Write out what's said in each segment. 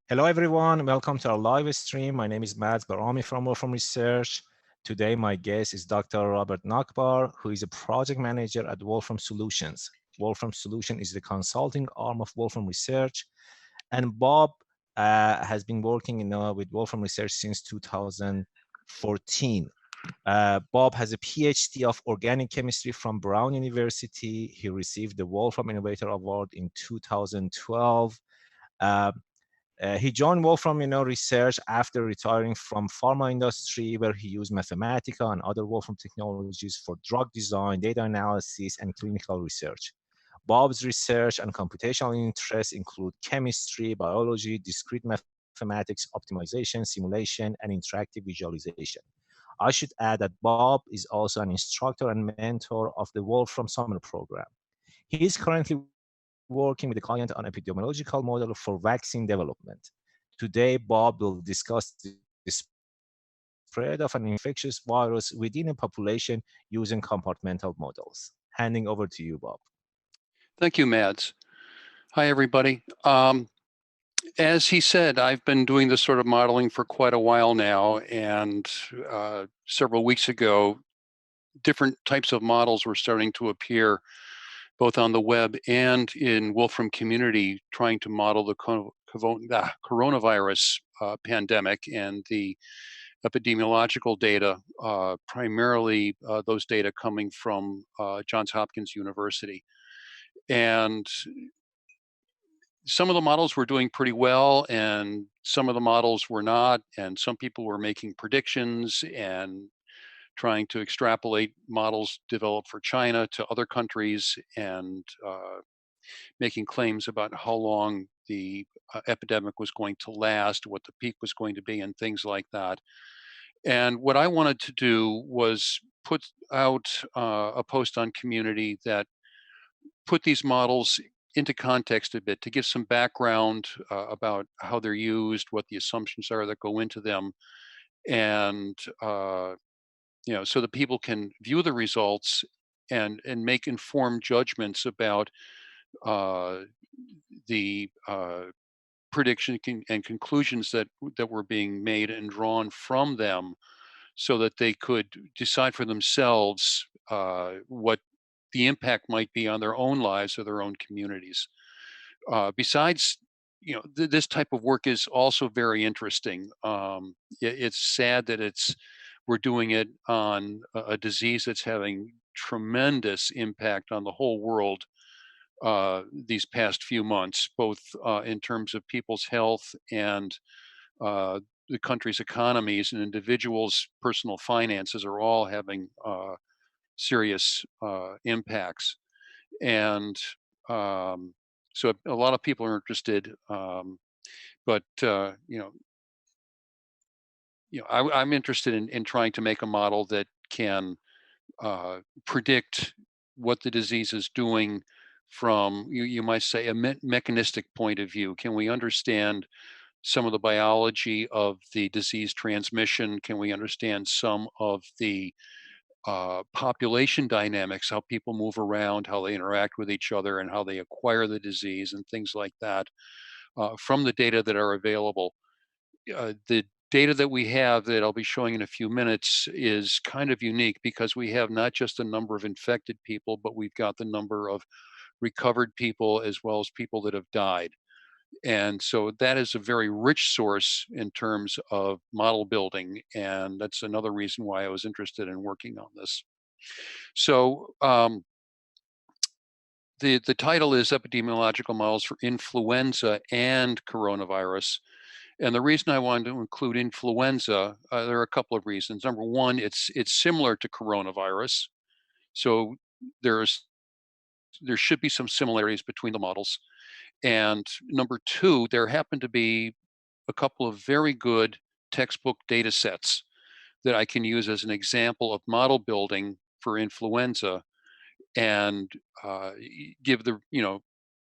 Hello, everyone. Welcome to our live stream. My name is Matt Barami from Wolfram Research. Today, my guest is Dr. Robert Nachbar, who is a project manager at Wolfram Solutions. Wolfram Solution is the consulting arm of Wolfram Research. And Bob has been working with Wolfram Research since 2014. Bob has a PhD of organic chemistry from Brown University. He received the Wolfram Innovator Award in 2012. He joined Wolfram Research after retiring from pharma industry, where he used Mathematica and other Wolfram technologies for drug design, data analysis, and clinical research. Bob's research and computational interests include chemistry, biology, discrete mathematics, optimization, simulation, and interactive visualization. I should add that Bob is also an instructor and mentor of the Wolfram Summer Program. He is currently working with a client on epidemiological model for vaccine development. Today, Bob will discuss the spread of an infectious virus within a population using compartmental models. Handing over to you, Bob. Thank you, Mads. Hi, everybody. As he said, I've been doing this sort of modeling for quite a while now, and several weeks ago, different types of models were starting to appear both on the web and in Wolfram Community, trying to model the coronavirus pandemic and the epidemiological data, primarily those data coming from Johns Hopkins University. And some of the models were doing pretty well, and some of the models were not, and some people were making predictions and trying to extrapolate models developed for China to other countries, and making claims about how long the epidemic was going to last, what the peak was going to be, and things like that. And what I wanted to do was put out a post on Community that put these models into context a bit, to give some background about how they're used, what the assumptions are that go into them, and so that people can view the results and make informed judgments about the prediction and conclusions that were being made and drawn from them, so that they could decide for themselves what the impact might be on their own lives or their own communities. Besides, this type of work is also very interesting. It's sad that we're doing it on a disease that's having tremendous impact on the whole world these past few months, both in terms of people's health and the country's economies, and individuals' personal finances are all having serious impacts. And so a lot of people are interested, but I'm interested in trying to make a model that can predict what the disease is doing from, you might say, a mechanistic point of view. Can we understand some of the biology of the disease transmission? Can we understand some of the population dynamics, how people move around, how they interact with each other, and how they acquire the disease, and things like that, from the data that are available? The data that we have, that I'll be showing in a few minutes, is kind of unique, because we have not just the number of infected people, but we've got the number of recovered people as well as people that have died. And so that is a very rich source in terms of model building, and that's another reason why I was interested in working on this. So the title is Epidemiological Models for Influenza and Coronavirus. And the reason I wanted to include influenza, there are a couple of reasons. Number one, it's similar to coronavirus, so there should be some similarities between the models. And number two, there happen to be a couple of very good textbook data sets that I can use as an example of model building for influenza, and give the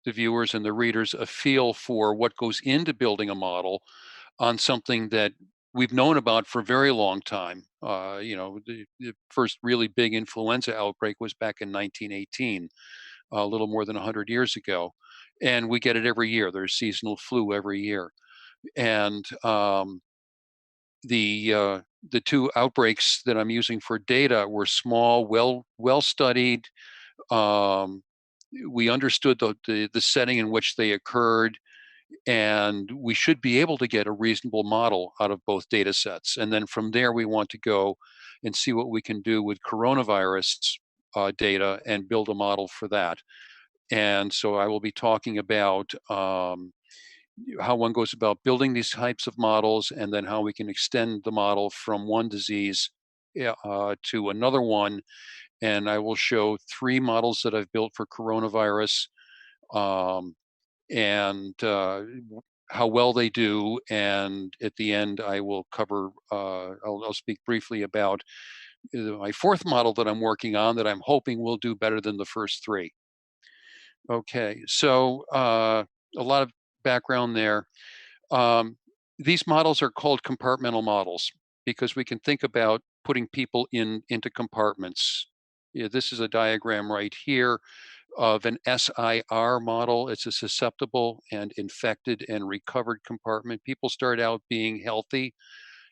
viewers and the readers a feel for what goes into building a model on something that we've known about for a very long time. The first really big influenza outbreak was back in 1918, a little more than 100 years ago. And we get it every year. There's seasonal flu every year. And the two outbreaks that I'm using for data were small, well studied. Um, we understood the setting in which they occurred, and we should be able to get a reasonable model out of both data sets. And then from there, we want to go and see what we can do with coronavirus data and build a model for that. And so I will be talking about how one goes about building these types of models, and then how we can extend the model from one disease to another one. And I will show three models that I've built for coronavirus, um, and how well they do. And at the end, I will cover, I'll speak briefly about my fourth model that I'm working on that I'm hoping will do better than the first three. Okay, so a lot of background there. Um, these models are called compartmental models because we can think about putting people into compartments. Yeah, this is a diagram right here of an SIR model. It's a susceptible and infected and recovered compartment. People start out being healthy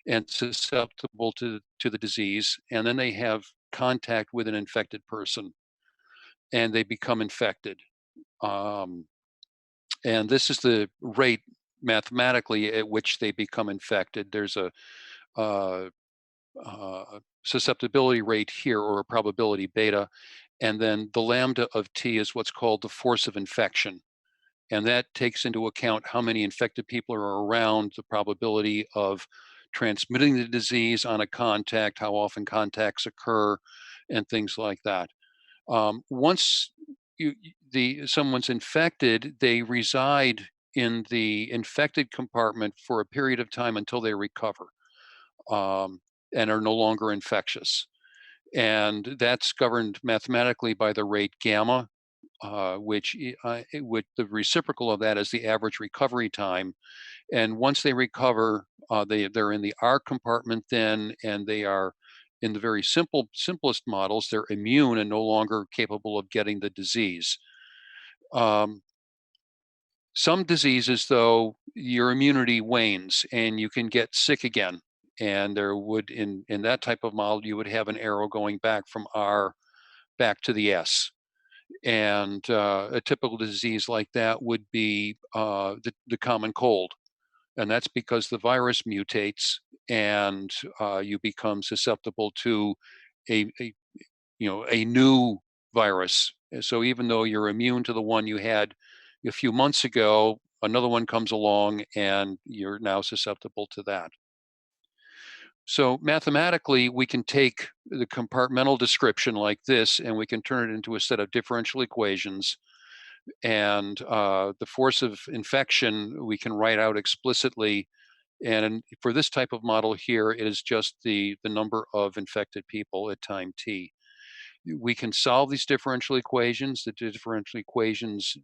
and susceptible to the disease, and then they have contact with an infected person and they become infected. Um, and this is the rate mathematically at which they become infected. There's a uh, susceptibility rate here, or a probability beta, and then the lambda of t is what's called the force of infection. And that takes into account how many infected people are around, the probability of transmitting the disease on a contact, how often contacts occur, and things like that. Once someone's infected, they reside in the infected compartment for a period of time until they recover, um, and are no longer infectious. And that's governed mathematically by the rate gamma, with the reciprocal of that is the average recovery time. And once they recover, they're in the R compartment then, and they are in the very simplest models. They're immune and no longer capable of getting the disease. Um, some diseases, though, your immunity wanes and you can get sick again. And there would, in that type of model, you would have an arrow going back from R back to the S. And a typical disease like that would be the common cold. And that's because the virus mutates, and you become susceptible to a a new virus. And so even though you're immune to the one you had a few months ago, another one comes along and you're now susceptible to that. So mathematically, we can take the compartmental description like this, and we can turn it into a set of differential equations. And the force of infection we can write out explicitly. And for this type of model here, it is just the number of infected people at time t. We can solve these differential equations. The differential equations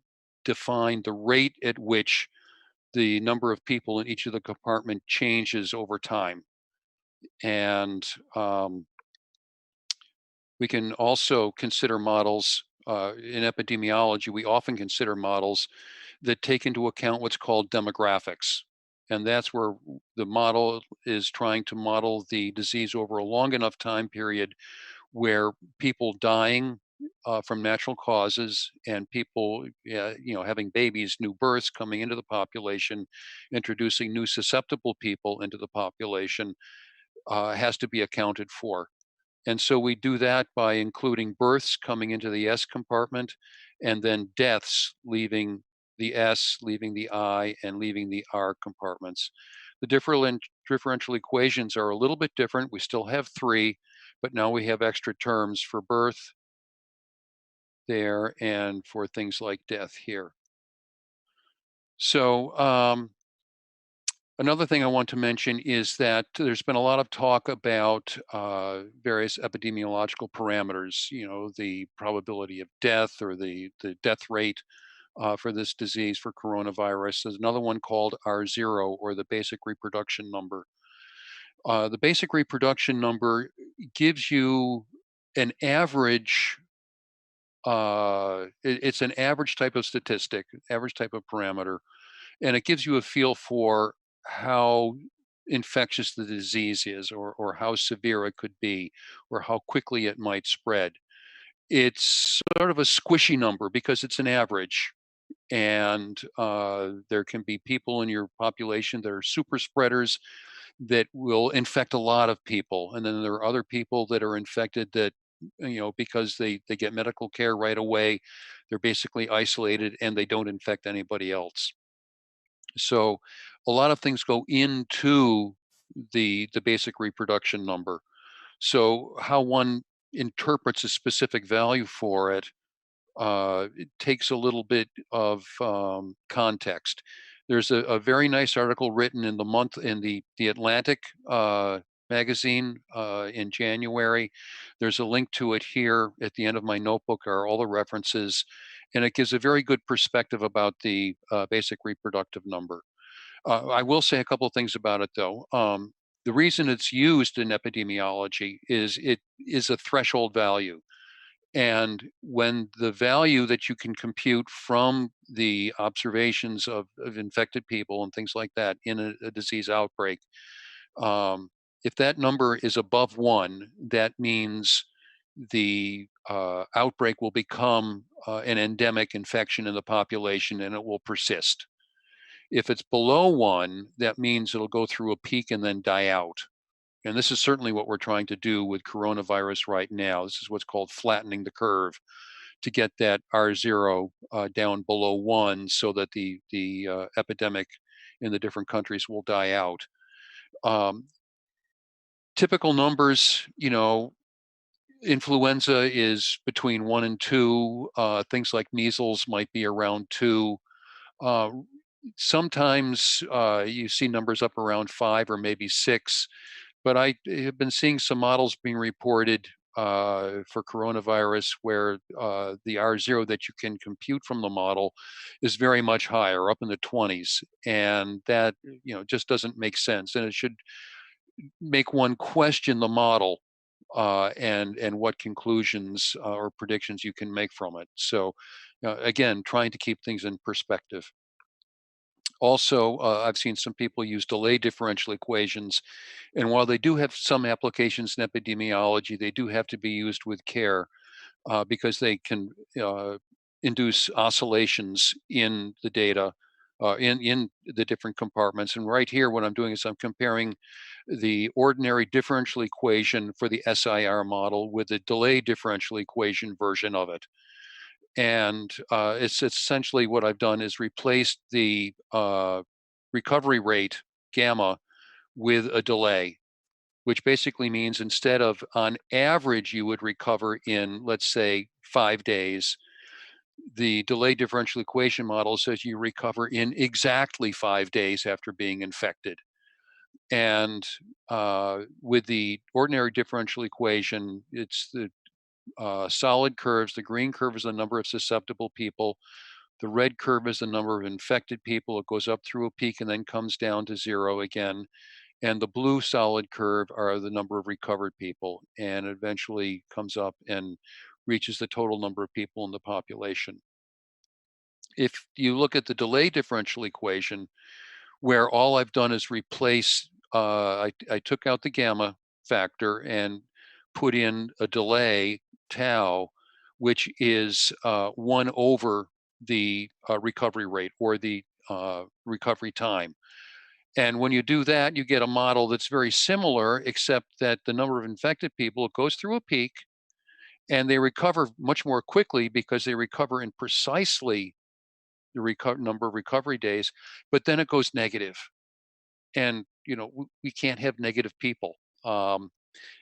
define the rate at which the number of people in each of the compartment changes over time. And we can also consider models in epidemiology. We often consider models that take into account what's called demographics. And that's where the model is trying to model the disease over a long enough time period where people dying from natural causes, and people having babies, new births coming into the population, introducing new susceptible people into the population, has to be accounted for. And so we do that by including births coming into the S compartment, and then deaths leaving the S, leaving the I, and leaving the R compartments. The differential equations are a little bit different. We still have three, but now we have extra terms for birth there and for things like death here. So another thing I want to mention is that there's been a lot of talk about various epidemiological parameters, the probability of death, or the death rate for this disease, for coronavirus. There's another one called R0, or the basic reproduction number. The basic reproduction number gives you an average, it's an average type of statistic, average type of parameter, and it gives you a feel for how infectious the disease is, or how severe it could be, or how quickly it might spread. It's sort of a squishy number because it's an average. And there can be people in your population that are super spreaders that will infect a lot of people. And then there are other people that are infected that, because they get medical care right away, they're basically isolated and they don't infect anybody else. So a lot of things go into the basic reproduction number. So how one interprets a specific value for it, it takes a little bit of context. There's a very nice article written in the Atlantic magazine in January. There's a link to it here at the end of my notebook. Are all the references, and it gives a very good perspective about the basic reproductive number. I will say a couple of things about it, though. The reason it's used in epidemiology is it is a threshold value. And when the value that you can compute from the observations of infected people and things like that in a disease outbreak, um, if that number is above one, that means the outbreak will become an endemic infection in the population and it will persist. If it's below one, that means it'll go through a peak and then die out. And this is certainly what we're trying to do with coronavirus right now. This is what's called flattening the curve, to get that R0 down below one, so that the epidemic in the different countries will die out. Um, Typical numbers, influenza is between 1 and 2. Things like measles might be around 2. Uh, Sometimes you see numbers up around 5 or maybe 6. But I have been seeing some models being reported for coronavirus where the R0 that you can compute from the model is very much higher, up in the 20s, and that just doesn't make sense, and it should make one question the model and what conclusions or predictions you can make from it. So, again, trying to keep things in perspective. Also, I've seen some people use delay differential equations, and while they do have some applications in epidemiology, they do have to be used with care because they can uh, induce oscillations in the data in the different compartments. And right here, what I'm doing is I'm comparing the ordinary differential equation for the SIR model with the delay differential equation version of it. And it's essentially what I've done is replaced the recovery rate gamma with a delay, which basically means instead of on average you would recover in, let's say, 5 days, the delay differential equation model says you recover in exactly 5 days after being infected. And with the ordinary differential equation, it's the solid curves. The green curve is the number of susceptible people. The red curve is the number of infected people. It goes up through a peak and then comes down to zero again. And the blue solid curve are the number of recovered people, and eventually comes up and reaches the total number of people in the population. If you look at the delay differential equation, where all I've done is replace, I took out the gamma factor and put in a delay tau, which is 1 over the recovery rate, or the recovery time. And when you do that, you get a model that's very similar, except that the number of infected people, it goes through a peak and they recover much more quickly because they recover in precisely the number of recovery days, but then it goes negative. And, we can't have negative people. Um,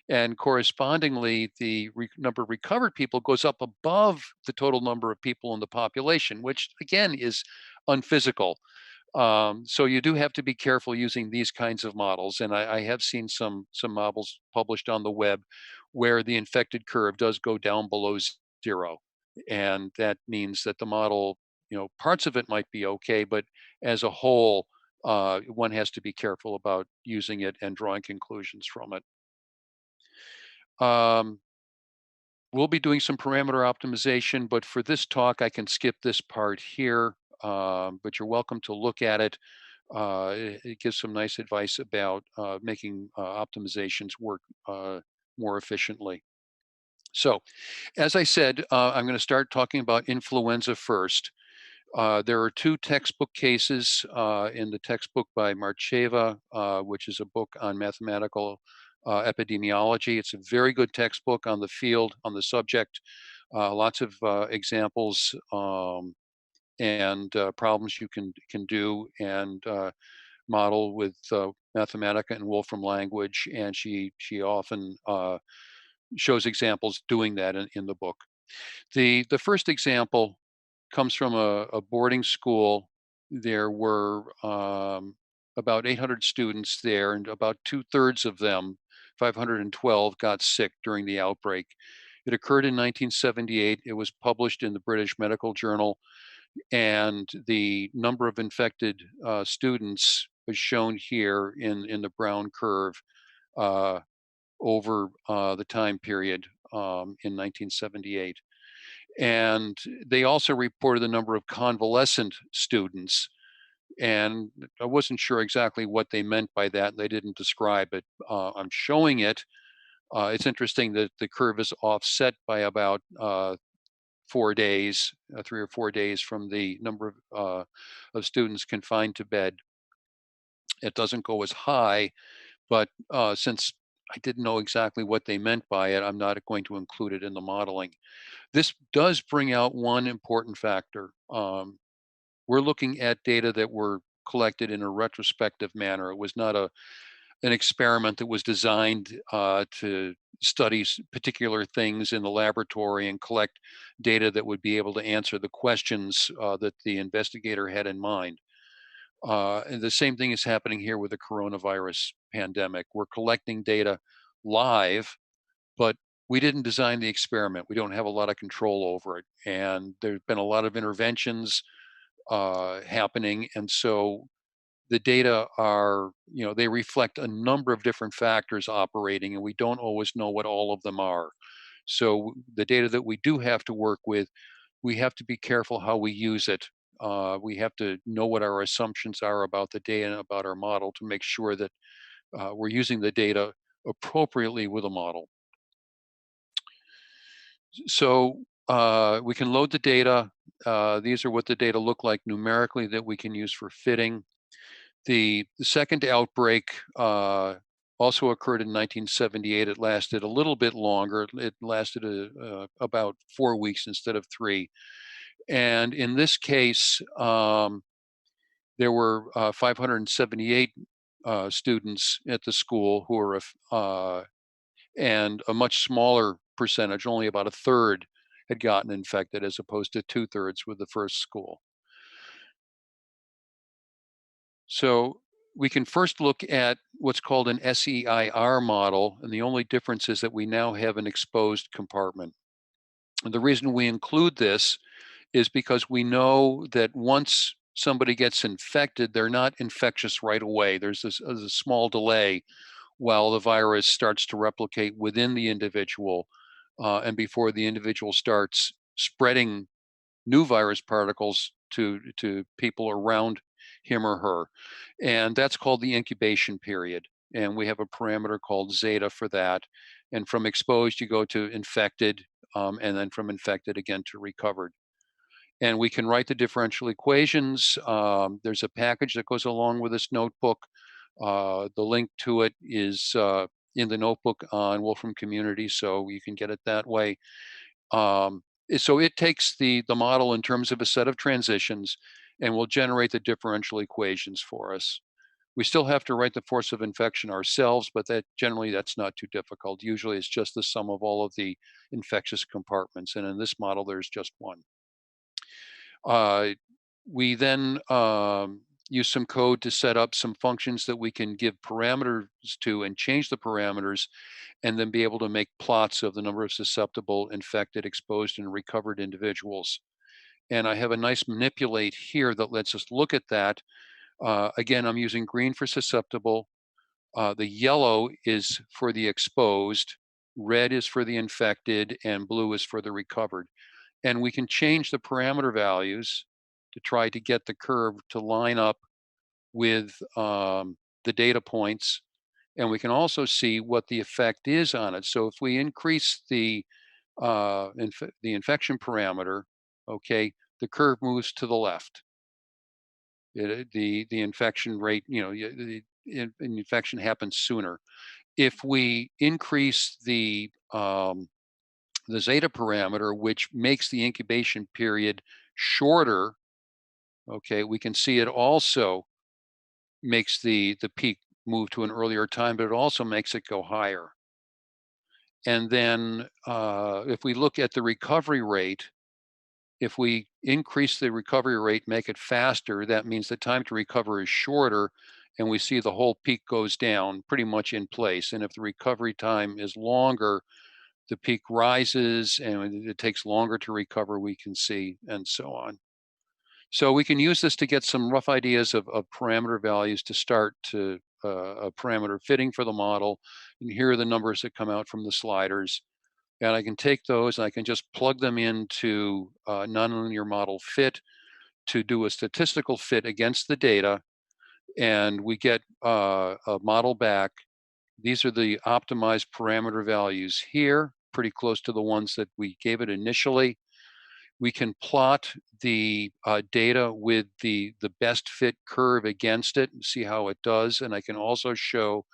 and correspondingly, the number of recovered people goes up above the total number of people in the population, which again is unphysical. So you do have to be careful using these kinds of models. And I have seen some models published on the web where the infected curve does go down below zero. And that means that the model, parts of it might be okay, but as a whole, one has to be careful about using it and drawing conclusions from it. Um, we'll be doing some parameter optimization, but for this talk, I can skip this part here. But you're welcome to look at it. It gives some nice advice about making optimizations work more efficiently. So, as I said, I'm going to start talking about influenza first. There are two textbook cases in the textbook by Marcheva, which is a book on mathematical epidemiology. It's a very good textbook on the field, on the subject. Lots of examples and problems you can do and model with Mathematica and Wolfram language. And she often shows examples doing that in the book. The first example comes from a boarding school. There were about 800 students there, and about two-thirds of them, 512, got sick during the outbreak. It occurred in 1978. It was published in the British Medical Journal, and the number of infected students was shown here in the brown curve uh, over the time period in 1978. And they also reported the number of convalescent students. And I wasn't sure exactly what they meant by that. They didn't describe it. I'm showing it. It's interesting that the curve is offset by about 4 days, 3 or 4 days from the number of students confined to bed. It doesn't go as high, but since I didn't know exactly what they meant by it, I'm not going to include it in the modeling. This does bring out one important factor. We're looking at data that were collected in a retrospective manner. It was not an experiment that was designed to study particular things in the laboratory and collect data that would be able to answer the questions that the investigator had in mind. And the same thing is happening here with the coronavirus pandemic. We're collecting data live, but we didn't design the experiment. We don't have a lot of control over it. And there's been a lot of interventions happening. And so the data are, they reflect a number of different factors operating, and we don't always know what all of them are. So the data that we do have to work with, we have to be careful how we use it. We have to know what our assumptions are about the data and about our model to make sure that we're using the data appropriately with a model. So we can load the data. These are what the data look like numerically that we can use for fitting. The second outbreak also occurred in 1978. It lasted a little bit longer. It lasted about 4 weeks instead of 3. And in this case, there were 578 students at the school who were and a much smaller percentage, only about a third, had gotten infected as opposed to two-thirds with the first school. So we can first look at what's called an SEIR model, and the only difference is that we now have an exposed compartment. And the reason we include this is because we know that once somebody gets infected, they're not infectious right away. There's a small delay while the virus starts to replicate within the individual and before the individual starts spreading new virus particles to people around him or her. And that's called the incubation period. And we have a parameter called zeta for that. And from exposed, you go to infected, and then from infected again to recovered. And we can write the differential equations. There's a package that goes along with this notebook. The link to it is in the notebook on Wolfram Community, so you can get it that way. So it takes the model in terms of a set of transitions and will generate the differential equations for us. We still have to write the force of infection ourselves, but that's not too difficult. Usually it's just the sum of all of the infectious compartments. And in this model, there's just one. Uh, we then use some code to set up some functions that we can give parameters to and change the parameters and then be able to make plots of the number of susceptible, infected, exposed, and recovered individuals. And I have a nice manipulate here that lets us look at that. Again, I'm using green for susceptible. The yellow is for the exposed, red is for the infected, and blue is for the recovered. And we can change the parameter values to try to get the curve to line up with the data points, and we can also see what the effect is on it. So if we increase the the infection parameter, okay, the curve moves to the left. The infection rate, infection happens sooner. If we increase the zeta parameter, which makes the incubation period shorter, okay, we can see it also makes the peak move to an earlier time, but it also makes it go higher. And then if we look at the recovery rate, if we increase the recovery rate, make it faster, that means the time to recover is shorter, and we see the whole peak goes down pretty much in place. And if the recovery time is longer, the peak rises, and it takes longer to recover, we can see, and so on. So we can use this to get some rough ideas of parameter values to start to a parameter fitting for the model. And here are the numbers that come out from the sliders. And I can take those and I can just plug them into nonlinear model fit to do a statistical fit against the data. And we get a model back. These are the optimized parameter values here, pretty close to the ones that we gave it initially. We can plot the data with the best fit curve against it and see how it does. And I can also show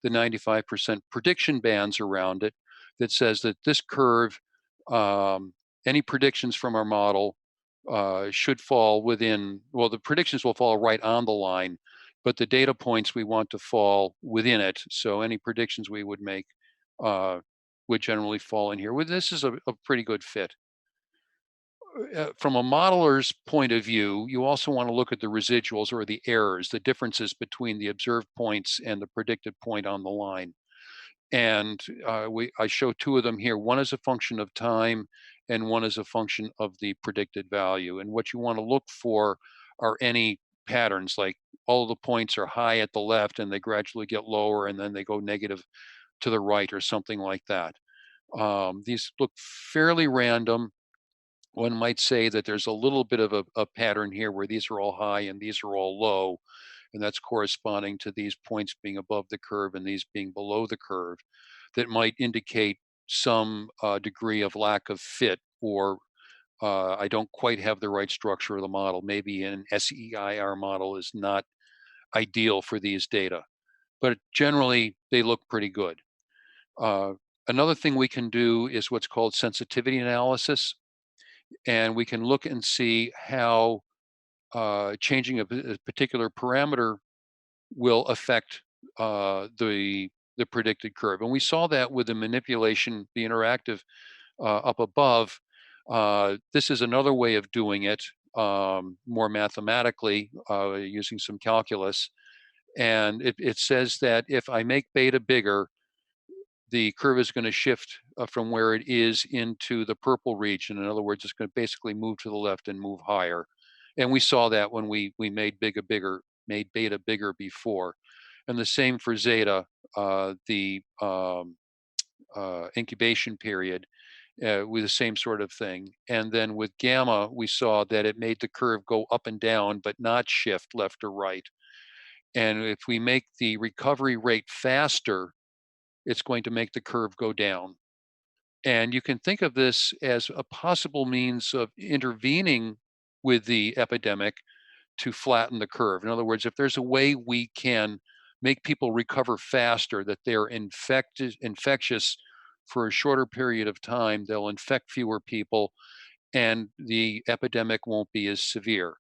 the 95% prediction bands around it that says that this curve, um, any predictions from our model should fall within, well, the predictions will fall right on the line, but the data points we want to fall within it. So any predictions we would make would generally fall in here. Well, this is a pretty good fit. From a modeler's point of view, you also want to look at the residuals or the errors, the differences between the observed points and the predicted point on the line. And I show two of them here. One is a function of time, and one is a function of the predicted value. And what you want to look for are any patterns, like all of the points are high at the left and they gradually get lower and then they go negative to the right or something like that. These look fairly random. One might say that there's a little bit of a pattern here where these are all high and these are all low, and that's corresponding to these points being above the curve and these being below the curve. That might indicate some degree of lack of fit, or I don't quite have the right structure of the model. Maybe an SEIR model is not ideal for these data, but generally they look pretty good. Uh, Another thing we can do is what's called sensitivity analysis, and we can look and see how changing a particular parameter will affect the predicted curve. And we saw that with the manipulation, the interactive up above. This is another way of doing it more mathematically using some calculus. And it says that if I make beta bigger, the curve is going to shift from where it is into the purple region. In other words, it's going to basically move to the left and move higher. And we saw that when we made made beta bigger before. And the same for zeta, the incubation period, with the same sort of thing. And then with gamma, we saw that it made the curve go up and down, but not shift left or right. And if we make the recovery rate faster, it's going to make the curve go down. And you can think of this as a possible means of intervening with the epidemic to flatten the curve. In other words, if there's a way we can make people recover faster, that they're infectious for a shorter period of time, they'll infect fewer people, and the epidemic won't be as severe.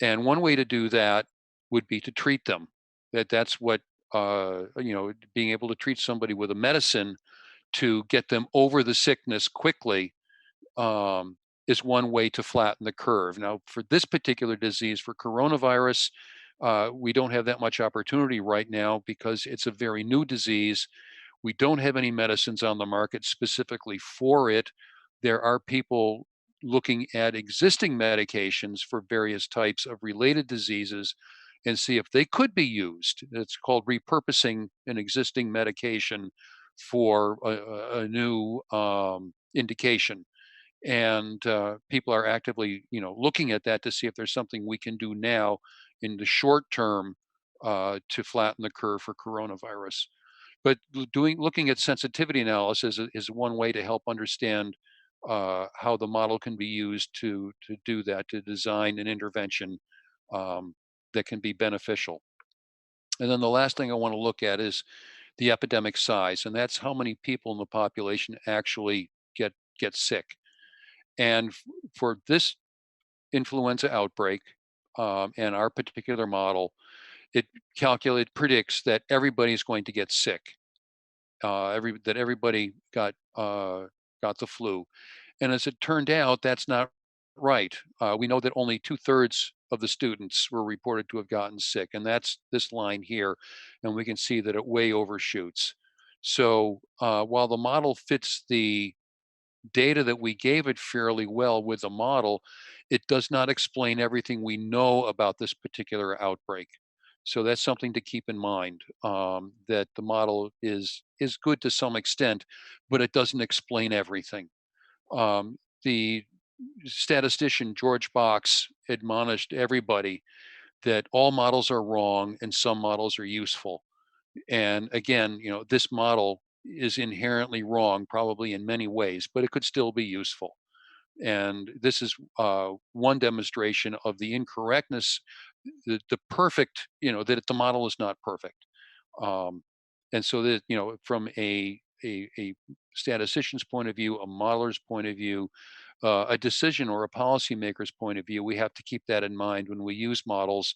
And one way to do that would be to treat them. That's what being able to treat somebody with a medicine to get them over the sickness quickly um, is one way to flatten the curve. Now, for this particular disease, for coronavirus, we don't have that much opportunity right now because it's a very new disease. We don't have any medicines on the market specifically for it. There are people looking at existing medications for various types of related diseases and see if they could be used. It's called repurposing an existing medication for a new indication. And people are actively, looking at that to see if there's something we can do now in the short term to flatten the curve for coronavirus. But looking at sensitivity analysis is one way to help understand how the model can be used to do that, to design an intervention um, that can be beneficial. And then the last thing I want to look at is the epidemic size, and that's how many people in the population actually get sick. And for this influenza outbreak and our particular model, it predicts that everybody's going to get sick. That everybody got the flu, and as it turned out, that's not right. We know that only 2/3 of the students were reported to have gotten sick, and that's this line here, and we can see that it way overshoots. So while the model fits the data that we gave it fairly well with the model, it does not explain everything we know about this particular outbreak. So that's something to keep in mind, that the model is good to some extent, but it doesn't explain everything. The statistician George Box admonished everybody that all models are wrong and some models are useful. And again, this model is inherently wrong, probably in many ways, but it could still be useful. And this is one demonstration of the incorrectness, the perfect, that the model is not perfect. Um, and so that, from a statistician's point of view, a modeler's point of view, a decision or a policymaker's point of view, we have to keep that in mind when we use models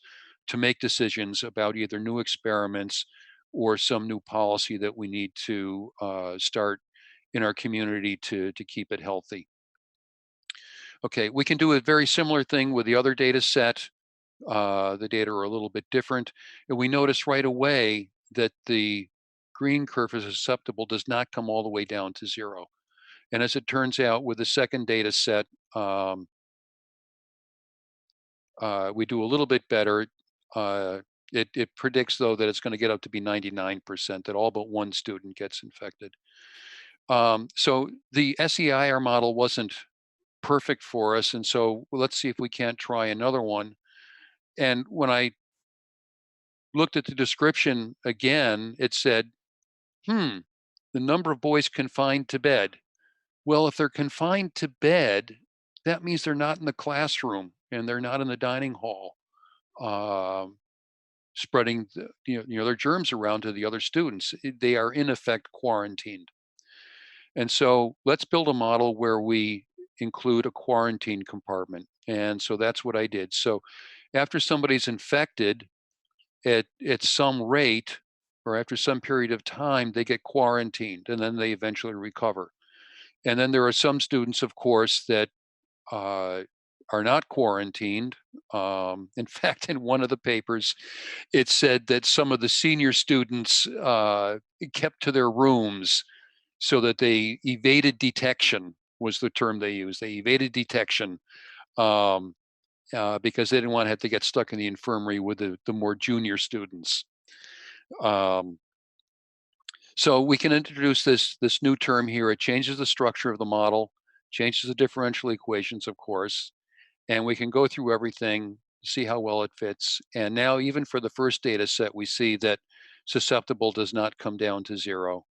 to make decisions about either new experiments or some new policy that we need to start in our community to keep it healthy. Okay, we can do a very similar thing with the other data set. The data are a little bit different. And we notice right away that the green curve is susceptible does not come all the way down to zero. And as it turns out, with the second data set, um, we do a little bit better. It predicts, though, that it's going to get up to be 99%, that all but one student gets infected. So the SEIR model wasn't perfect for us. And so let's see if we can't try another one. And when I looked at the description again, it said, the number of boys confined to bed. Well, if they're confined to bed, that means they're not in the classroom and they're not in the dining hall, um, spreading their germs around to the other students. They are in effect quarantined. And so let's build a model where we include a quarantine compartment. And so that's what I did. So after somebody's infected, at some rate or after some period of time, they get quarantined and then they eventually recover. And then there are some students, of course, that uh, are not quarantined. In fact, in one of the papers, it said that some of the senior students kept to their rooms so that they evaded detection, was the term they used. They evaded detection um, because they didn't want to have to get stuck in the infirmary with the more junior students. Um, so we can introduce this new term here. It changes the structure of the model, changes the differential equations, of course, and we can go through everything, see how well it fits. And now, even for the first data set, we see that susceptible does not come down to zero.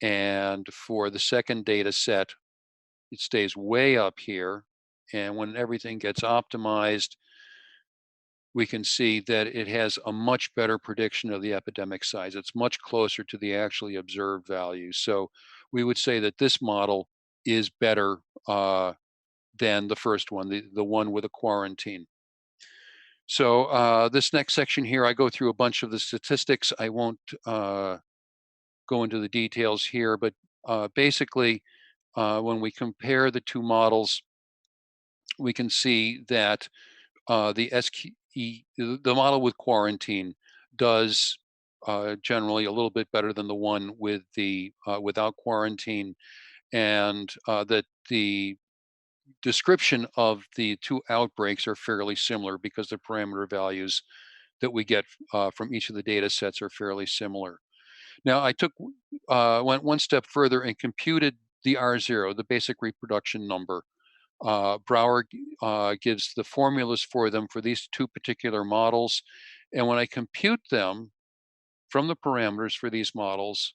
And for the second data set, it stays way up here. And when everything gets optimized, we can see that it has a much better prediction of the epidemic size. It's much closer to the actually observed values. So we would say that this model is better than the first one, the one with a quarantine. So this next section here, I go through a bunch of the statistics. I won't go into the details here, but basically, when we compare the two models, we can see that the SQE, the model with quarantine, does generally a little bit better than the one with the without quarantine, and that the description of the two outbreaks are fairly similar because the parameter values that we get from each of the data sets are fairly similar. Now, I went one step further and computed the R0, the basic reproduction number. Brouwer gives the formulas for them for these two particular models. And when I compute them from the parameters for these models,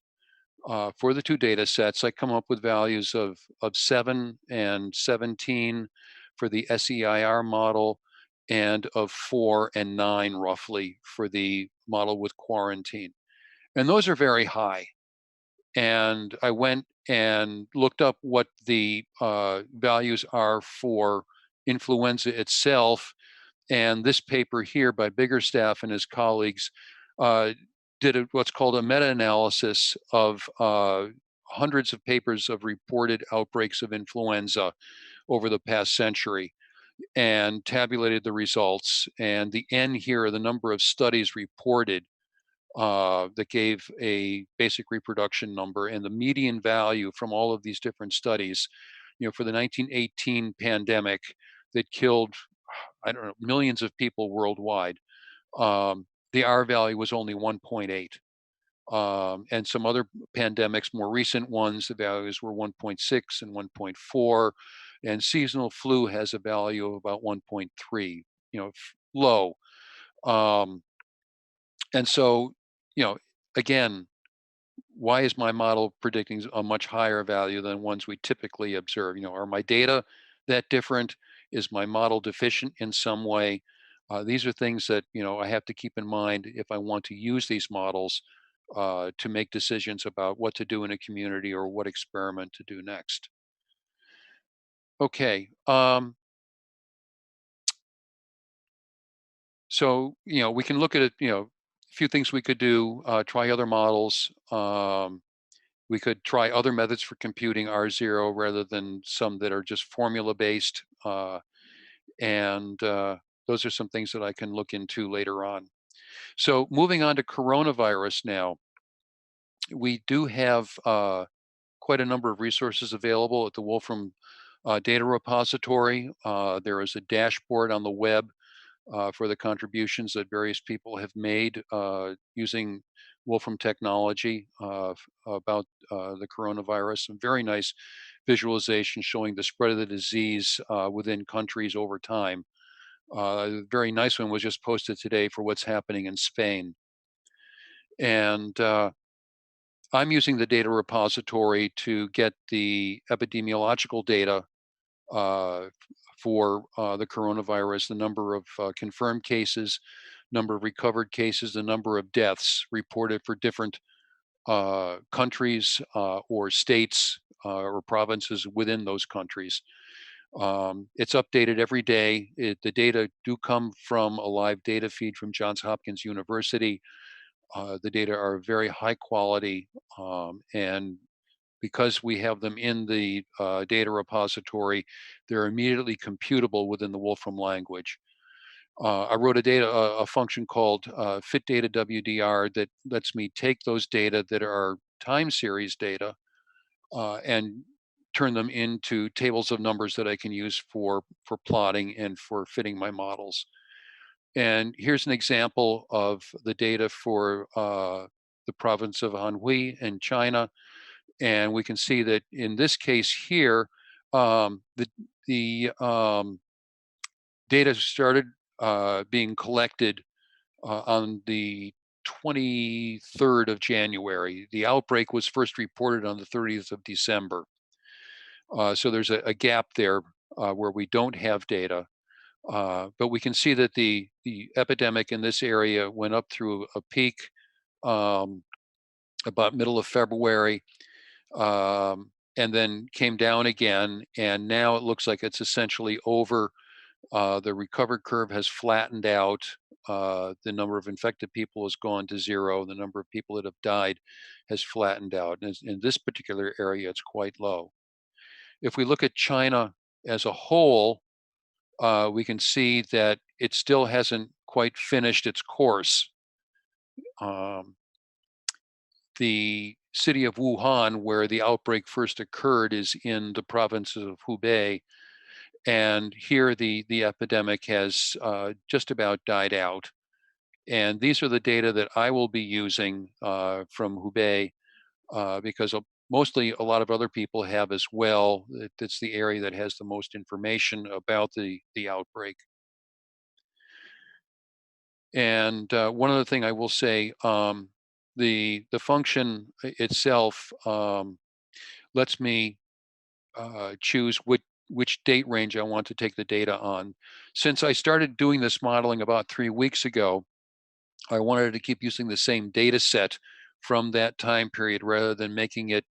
for the two data sets, I come up with values of 7 and 17 for the SEIR model, and of 4 and 9 roughly for the model with quarantine. And those are very high. And I went and looked up what the values are for influenza itself. And this paper here by Biggerstaff and his colleagues did what's called a meta-analysis of hundreds of papers of reported outbreaks of influenza over the past century and tabulated the results. And the N here are the number of studies reported that gave a basic reproduction number, and the median value from all of these different studies, for the 1918 pandemic that killed, I don't know, millions of people worldwide, the R value was only 1.8. And some other pandemics, more recent ones, the values were 1.6 and 1.4, and seasonal flu has a value of about 1.3, low. And so, again, why is my model predicting a much higher value than ones we typically observe? Are my data that different? Is my model deficient in some way? These are things that I have to keep in mind if I want to use these models to make decisions about what to do in a community or what experiment to do next. Okay. So we can look at it. A few things we could do. Try other models. We could try other methods for computing R0 rather than some that are just formula based. And those are some things that I can look into later on. So moving on to coronavirus now, we do have quite a number of resources available at the Wolfram Data Repository. There is a dashboard on the web for the contributions that various people have made using Wolfram technology about the coronavirus. Some very nice visualization showing the spread of the disease within countries over time. A very nice one was just posted today for what's happening in Spain. And I'm using the data repository to get the epidemiological data for the coronavirus, the number of confirmed cases, number of recovered cases, the number of deaths reported for different countries or states or provinces within those countries. It's updated every day. The data do come from a live data feed from Johns Hopkins University. The data are very high quality, and because we have them in the data repository, they're immediately computable within the Wolfram language. I wrote a function called FitDataWDR that lets me take those data that are time series data and turn them into tables of numbers that I can use for plotting and for fitting my models. And here's an example of the data for the province of Anhui in China. And we can see that in this case here, the data started being collected on the 23rd of January. The outbreak was first reported on the 30th of December. So there's a gap there where we don't have data. But we can see that the epidemic in this area went up through a peak about middle of February, and then came down again. And now it looks like it's essentially over. The recovered curve has flattened out. The number of infected people has gone to zero. The number of people that have died has flattened out. And in this particular area, it's quite low. If we look at China as a whole, we can see that it still hasn't quite finished its course. The city of Wuhan, where the outbreak first occurred, is in the province of Hubei. And here the epidemic has just about died out. And these are the data that I will be using from Hubei because mostly a lot of other people have as well. It's the area that has the most information about the outbreak. And one other thing I will say, the function itself lets me choose which date range I want to take the data on. Since I started doing this modeling about 3 weeks ago, I wanted to keep using the same data set from that time period rather than making it,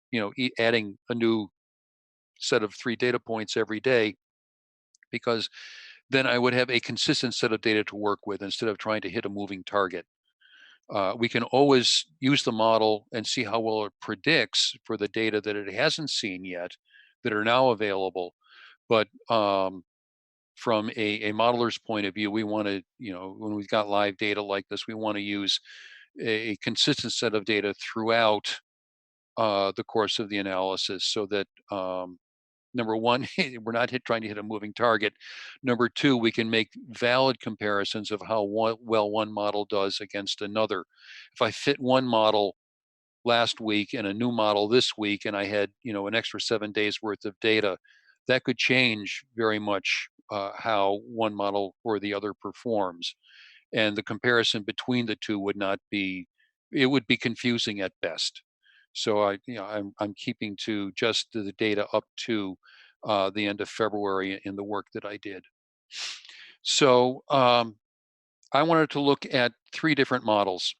adding a new set of 3 data points every day, because then I would have a consistent set of data to work with instead of trying to hit a moving target. We can always use the model and see how well it predicts for the data that it hasn't seen yet that are now available. But from a modeler's point of view, we want to, when we've got live data like this, we want to use a consistent set of data throughout the course of the analysis so that number one, we're not trying to hit a moving target. Number two, we can make valid comparisons of how well one model does against another. If I fit one model last week and a new model this week, and I had an extra 7 days worth of data, that could change very much how one model or the other performs, and the comparison between the two would not be, it would be confusing at best. So I'm keeping to just the data up to the end of February in the work that I did. So I wanted to look at 3 different models.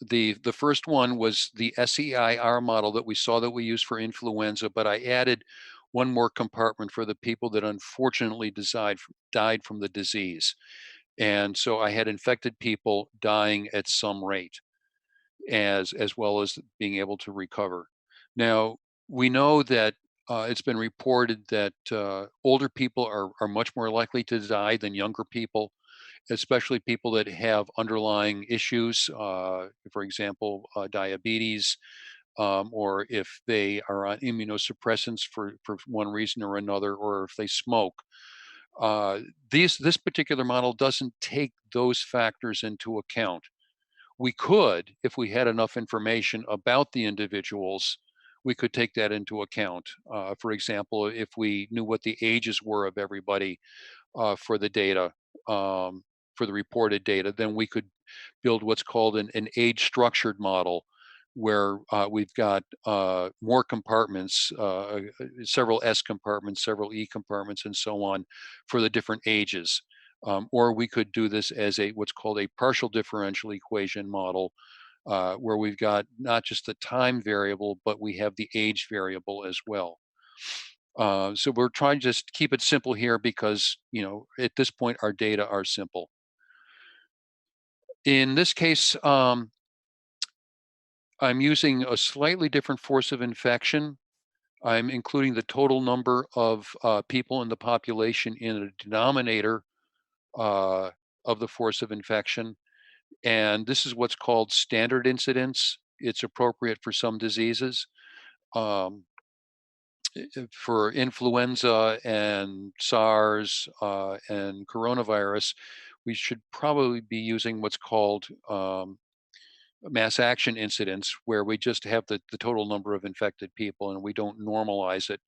The first one was the SEIR model that we saw that we used for influenza, but I added one more compartment for the people that unfortunately died from the disease. And so I had infected people dying at some rate, as well as being able to recover. Now, we know that it's been reported that older people are much more likely to die than younger people, especially people that have underlying issues, for example, diabetes, or if they are on immunosuppressants for one reason or another, or if they smoke. This particular model doesn't take those factors into account. We could, if we had enough information about the individuals, we could take that into account. For example, if we knew what the ages were of everybody for the data, for the reported data, then we could build what's called an age structured model, where we've got more compartments, several S compartments, several E compartments, and so on for the different ages. Or we could do this as a what's called a partial differential equation model, where we've got not just the time variable, but we have the age variable as well. So we're trying to just keep it simple here because, at this point, our data are simple. In this case, I'm using a slightly different force of infection. I'm including the total number of people in the population in a denominator uh, of the force of infection. And this is what's called standard incidence. It's appropriate for some diseases. Um, for influenza and SARS and coronavirus, we should probably be using what's called mass action incidence, where we just have the total number of infected people and we don't normalize it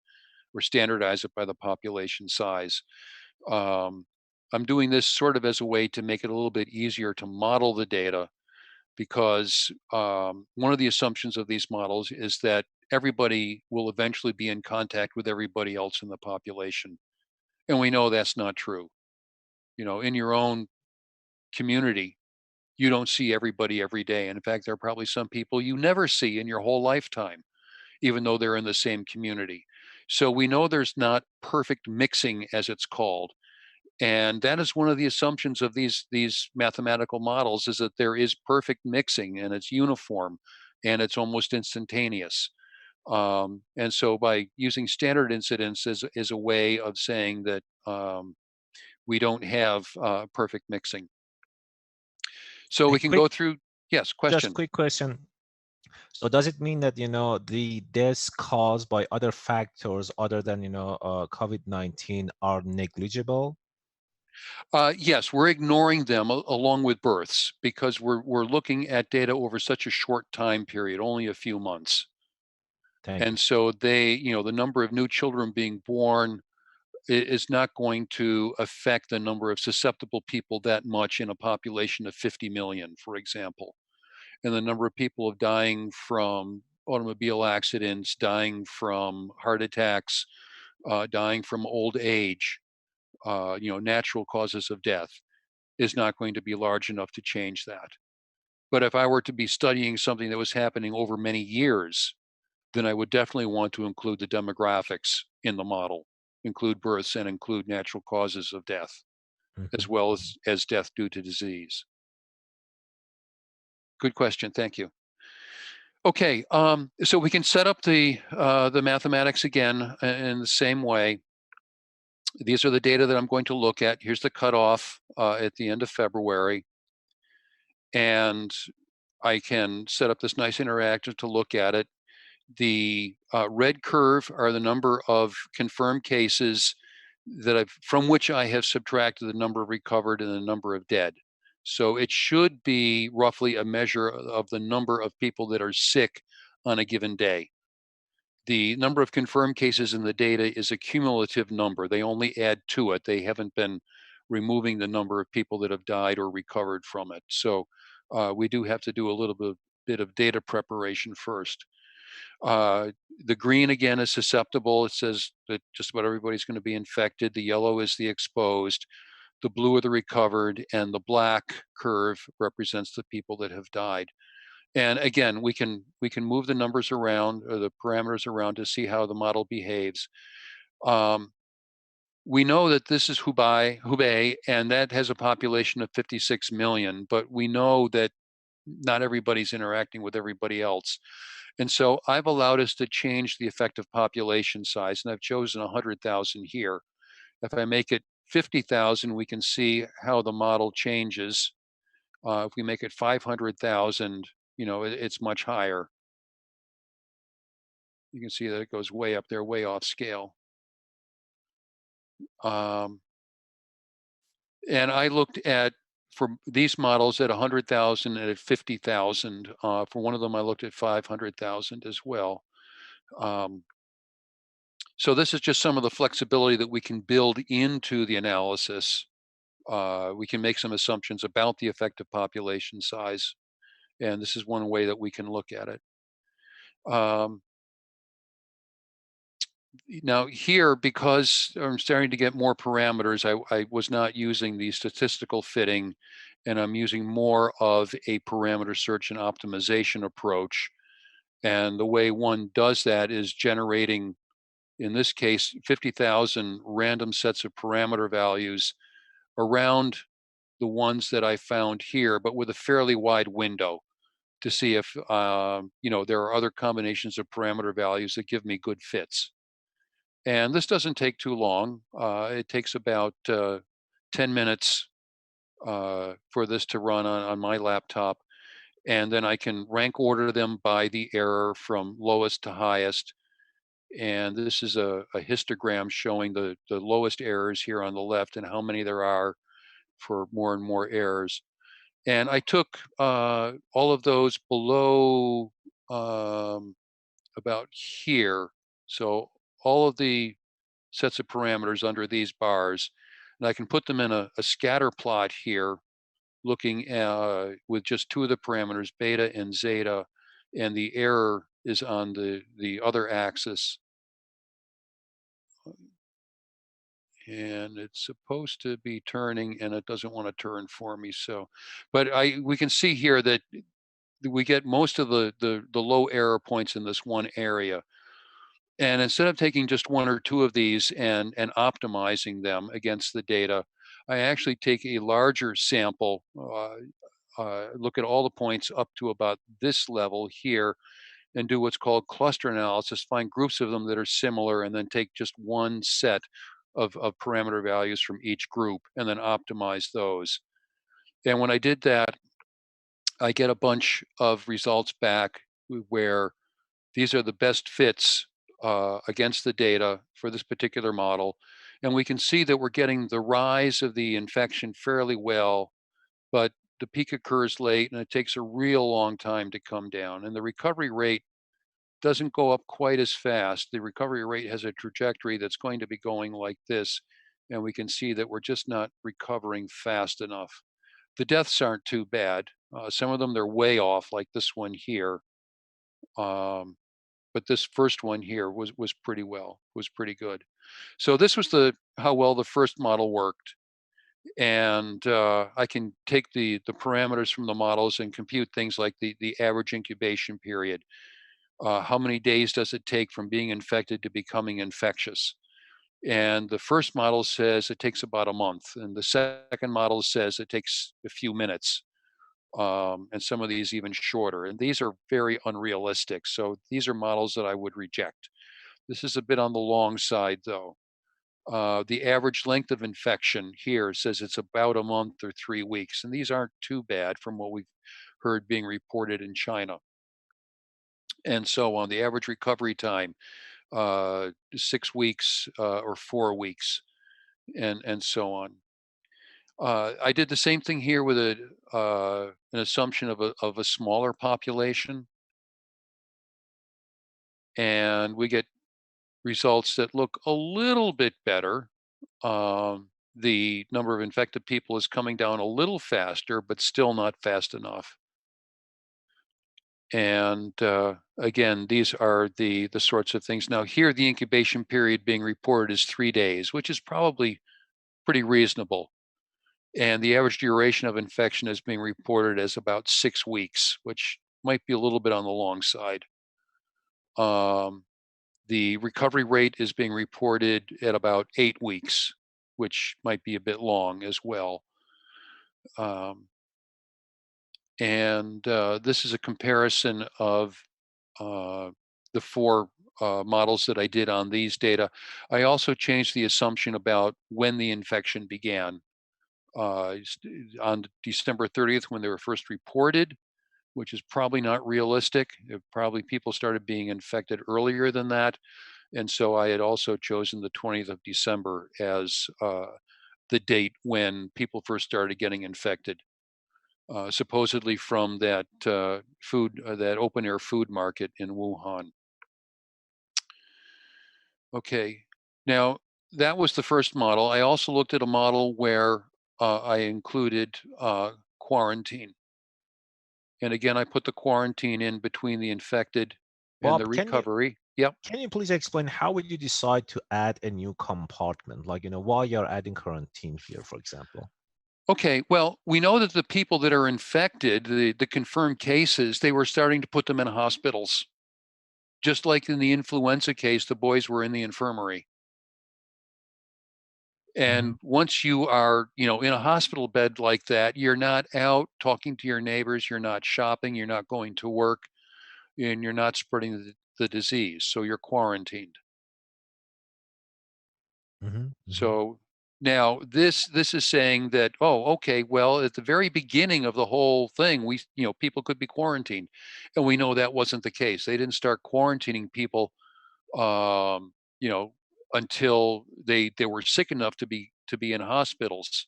or standardize it by the population size. Um, I'm doing this sort of as a way to make it a little bit easier to model the data, because one of the assumptions of these models is that everybody will eventually be in contact with everybody else in the population. And we know that's not true. In your own community, you don't see everybody every day. And in fact, there are probably some people you never see in your whole lifetime, even though they're in the same community. So we know there's not perfect mixing, as it's called. And that is one of the assumptions of these mathematical models, is that there is perfect mixing and it's uniform and it's almost instantaneous. And so by using standard incidence is a way of saying that we don't have perfect mixing. So A we can quick, go through. Yes, just question. quick question. So does it mean that, the deaths caused by other factors other than, COVID-19 are negligible? Yes, we're ignoring them along with births, because we're looking at data over such a short time period, only a few months. Thank you. And so they, the number of new children being born is not going to affect the number of susceptible people that much in a population of 50 million, for example. And the number of people of dying from automobile accidents, dying from heart attacks, dying from old age, natural causes of death is not going to be large enough to change that. But if I were to be studying something that was happening over many years, then I would definitely want to include the demographics in the model, include births and include natural causes of death, as Mhm. well as death due to disease. Good question. Thank you. Okay, so we can set up the mathematics again in the same way. These are the data that I'm going to look at. Here's the cutoff at the end of February, and I can set up this nice interactive to look at it. The red curve are the number of confirmed cases from which I have subtracted the number recovered and the number of dead. So it should be roughly a measure of the number of people that are sick on a given day. The number of confirmed cases in the data is a cumulative number. They only add to it. They haven't been removing the number of people that have died or recovered from it. So we do have to do a little bit of data preparation first. Uh, the green again is susceptible. It says that just about everybody's going to be infected. The yellow is the exposed. The blue are the recovered, and the black curve represents the people that have died. And again, we can move the numbers around or the parameters around to see how the model behaves. Um, we know that this is Hubei, and that has a population of 56 million, but we know that not everybody's interacting with everybody else. And so I've allowed us to change the effective population size, and I've chosen 100,000 here. If I make it 50,000, we can see how the model changes. If we make it 500,000, it's much higher. You can see that it goes way up there, way off scale. Um, and I looked at for these models at 100,000 and at 50,000. For one of them, I looked at 500,000 as well. Um, so this is just some of the flexibility that we can build into the analysis. We can make some assumptions about the effective population size, and this is one way that we can look at it. Um, Now here, because I'm starting to get more parameters, I was not using the statistical fitting, and I'm using more of a parameter search and optimization approach. And the way one does that is generating, in this case, 50,000 random sets of parameter values around the ones that I found here, but with a fairly wide window to see if there are other combinations of parameter values that give me good fits. And this doesn't take too long. It takes about 10 minutes for this to run on my laptop. And then I can rank order them by the error from lowest to highest. And this is a histogram showing the lowest errors here on the left and how many there are for more and more errors. And I took all of those below about here. So all of the sets of parameters under these bars, and I can put them in a scatter plot here, looking with just two of the parameters, beta and zeta, and the error is on the other axis. And it's supposed to be turning, and it doesn't want to turn for me. So, but we can see here that we get most of the low error points in this one area. And instead of taking just one or two of these and optimizing them against the data, I actually take a larger sample, look at all the points up to about this level here, and do what's called cluster analysis, find groups of them that are similar, and then take just one set of parameter values from each group and then optimize those. And when I did that, I get a bunch of results back where these are the best fits against the data for this particular model. And we can see that we're getting the rise of the infection fairly well, but the peak occurs late and it takes a real long time to come down. And the recovery rate doesn't go up quite as fast. The recovery rate has a trajectory that's going to be going like this, and we can see that we're just not recovering fast enough. The deaths aren't too bad. Some of them they're way off, like this one here. Um, but this first one here was pretty good. So this was the how well the first model worked, and I can take the parameters from the models and compute things like the average incubation period. How many days does it take from being infected to becoming infectious? And the first model says it takes about a month, and the second model says it takes a few minutes, and some of these even shorter. And these are very unrealistic. So these are models that I would reject. This is a bit on the long side, though. The average length of infection here says it's about a month or 3 weeks, and these aren't too bad from what we've heard being reported in China. And so on, the average recovery time, 6 weeks or 4 weeks, and so on. I did the same thing here with an assumption of a smaller population, and we get results that look a little bit better. The number of infected people is coming down a little faster, but still not fast enough. And again, these are the sorts of things. Now, here the incubation period being reported is 3 days, which is probably pretty reasonable. And the average duration of infection is being reported as about 6 weeks, which might be a little bit on the long side. Um, the recovery rate is being reported at about 8 weeks, which might be a bit long as well. Um, and this is a comparison of uh, the four models that I did on these data. I also changed the assumption about when the infection began. On December 30th, when they were first reported, which is probably not realistic. Probably people started being infected earlier than that. And so I had also chosen the 20th of December as the date when people first started getting infected, supposedly from that that open air food market in Wuhan. Okay, now that was the first model. I also looked at a model where I included quarantine. And again, I put the quarantine in between the infected and the Bob, can you recovery. Yep. can you please explain how would you decide to add a new compartment? Like, why you're adding quarantine here, for example? Okay. Well, we know that the people that are infected, the confirmed cases, they were starting to put them in hospitals. Just like in the influenza case, the boys were in the infirmary. Hmm. And once you are, in a hospital bed like that, you're not out talking to your neighbors, you're not shopping, you're not going to work, and you're not spreading the disease. So you're quarantined. Hmm. Hmm. So now this is saying that, oh, okay, well, at the very beginning of the whole thing, people could be quarantined, and we know that wasn't the case. They didn't start quarantining people, um, you know, until they were sick enough to be in hospitals,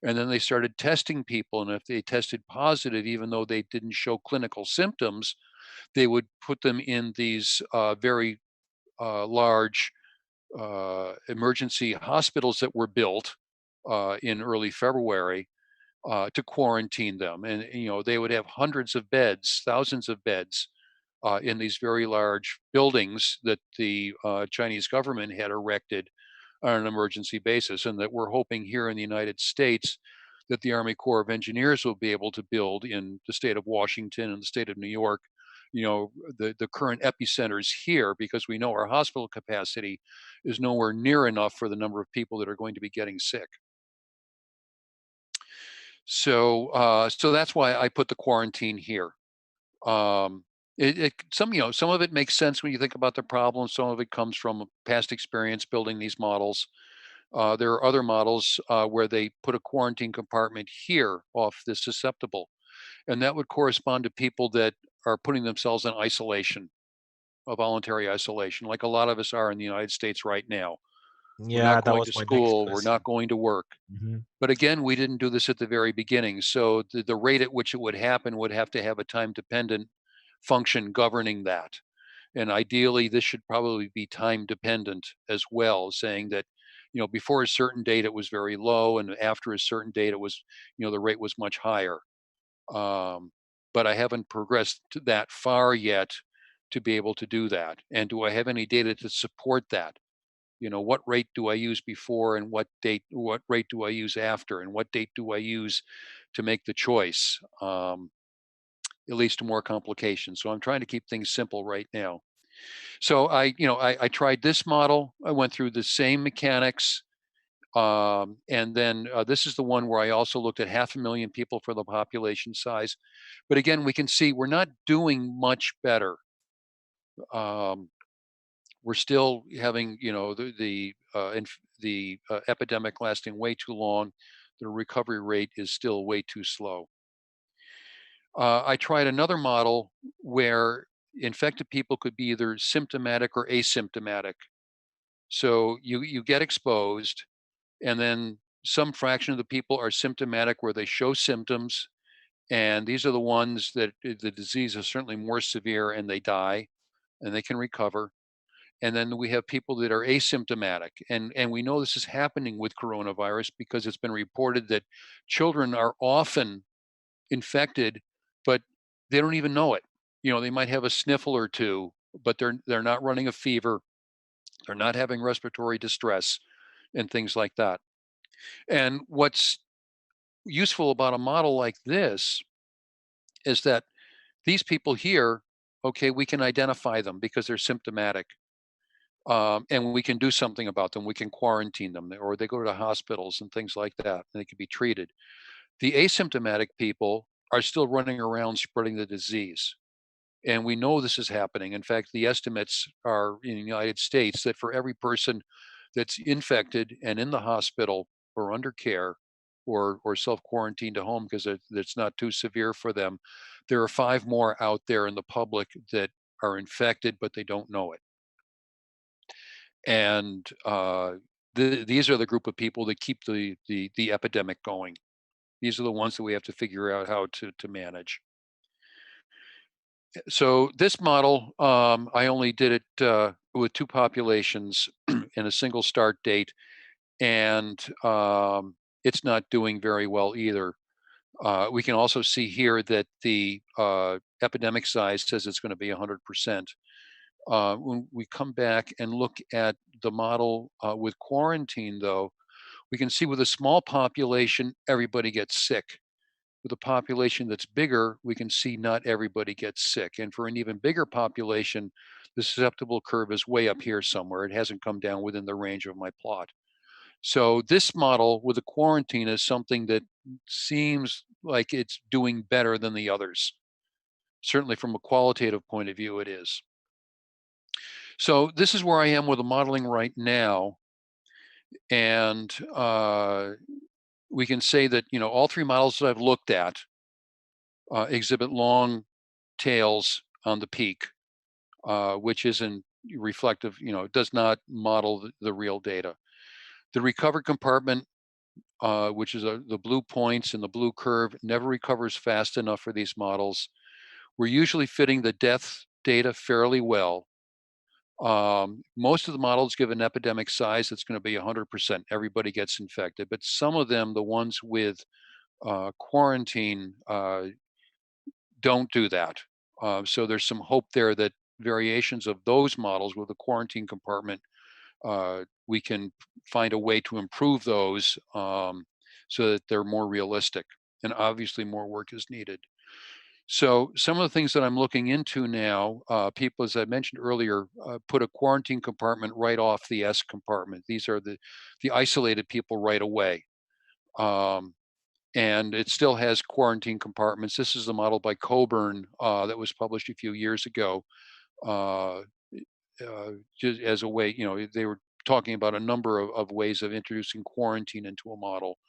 and then they started testing people, and if they tested positive, even though they didn't show clinical symptoms, they would put them in these very large emergency hospitals that were built in early February to quarantine them. And, they would have hundreds of beds, thousands of beds in these very large buildings that the Chinese government had erected on an emergency basis, and that we're hoping here in the United States that the Army Corps of Engineers will be able to build in the state of Washington and the state of New York. The current epicenters here, because we know our hospital capacity is nowhere near enough for the number of people that are going to be getting sick. So that's why I put the quarantine here. Um, some of it makes sense when you think about the problem. Some of it comes from past experience building these models. There are other models where they put a quarantine compartment here off the susceptible, and that would correspond to people that are putting themselves in isolation, a voluntary isolation, like a lot of us are in the United States right now. We're Yeah, not that going was to my next school. We're not question. going to work. Hmm. But again, we didn't do this at the very beginning. So the rate at which it would happen would have to have a time dependent function governing that. And ideally, this should probably be time dependent as well, saying that, before a certain date it was very low, and after a certain date it was, the rate was much higher. Um, but I haven't progressed to that far yet to be able to do that. And do I have any data to support that? What rate do I use before, and what rate do I use after, and what date do I use to make the choice? It leads to more complications. So I'm trying to keep things simple right now. So I tried this model. I went through the same mechanics. And then this is the one where I also looked at 500,000 people for the population size. But again, we can see we're not doing much better. Um, we're still having, the epidemic lasting way too long. The recovery rate is still way too slow. I tried another model where infected people could be either symptomatic or asymptomatic. So you get exposed, and then some fraction of the people are symptomatic where they show symptoms, and these are the ones that the disease is certainly more severe and they die and they can recover. And then we have people that are asymptomatic, and we know this is happening with coronavirus because it's been reported that children are often infected, but they don't even know it. They might have a sniffle or two, but they're not running a fever, they're not having respiratory distress and things like that. And what's useful about a model like this is that these people here, okay, we can identify them because they're symptomatic. And we can do something about them. We can quarantine them, or they go to hospitals and things like that, and they can be treated. The asymptomatic people are still running around spreading the disease. And we know this is happening. In fact, the estimates are in the United States that for every person that's infected and in the hospital or under care or self quarantined at home because it's not too severe for them, there are 5 more out there in the public that are infected, but they don't know it. And these are the group of people that keep the epidemic going. These are the ones that we have to figure out how to manage. So this model, I only did it with 2 populations and a single start date, and it's not doing very well either. We can also see here that the epidemic size says it's going to be 100%. When we come back and look at the model with quarantine, though, we can see with a small population, everybody gets sick. With a population that's bigger, we can see not everybody gets sick. And for an even bigger population, the susceptible curve is way up here somewhere. It hasn't come down within the range of my plot. So this model with the quarantine is something that seems like it's doing better than the others. Certainly from a qualitative point of view, it is. So this is where I am with the modeling right now. And we can say that, all 3 models that I've looked at exhibit long tails on the peak, which isn't reflective, does not model the real data. The recovered compartment, which is the blue points in the blue curve, never recovers fast enough for these models. We're usually fitting the death data fairly well. Most of the models give an epidemic size that's going to be 100%. Everybody gets infected, but some of them, the ones with quarantine, don't do that. So there's some hope there that variations of those models with the quarantine compartment, we can find a way to improve those so that they're more realistic. And obviously, more work is needed. So some of the things that I'm looking into now, people, as I mentioned earlier, put a quarantine compartment right off the S compartment. These are the isolated people right away. Um, and it still has quarantine compartments. This is a model by Coburn that was published a few years ago. Uh, just as a way, they were talking about a number of ways of introducing quarantine into a model.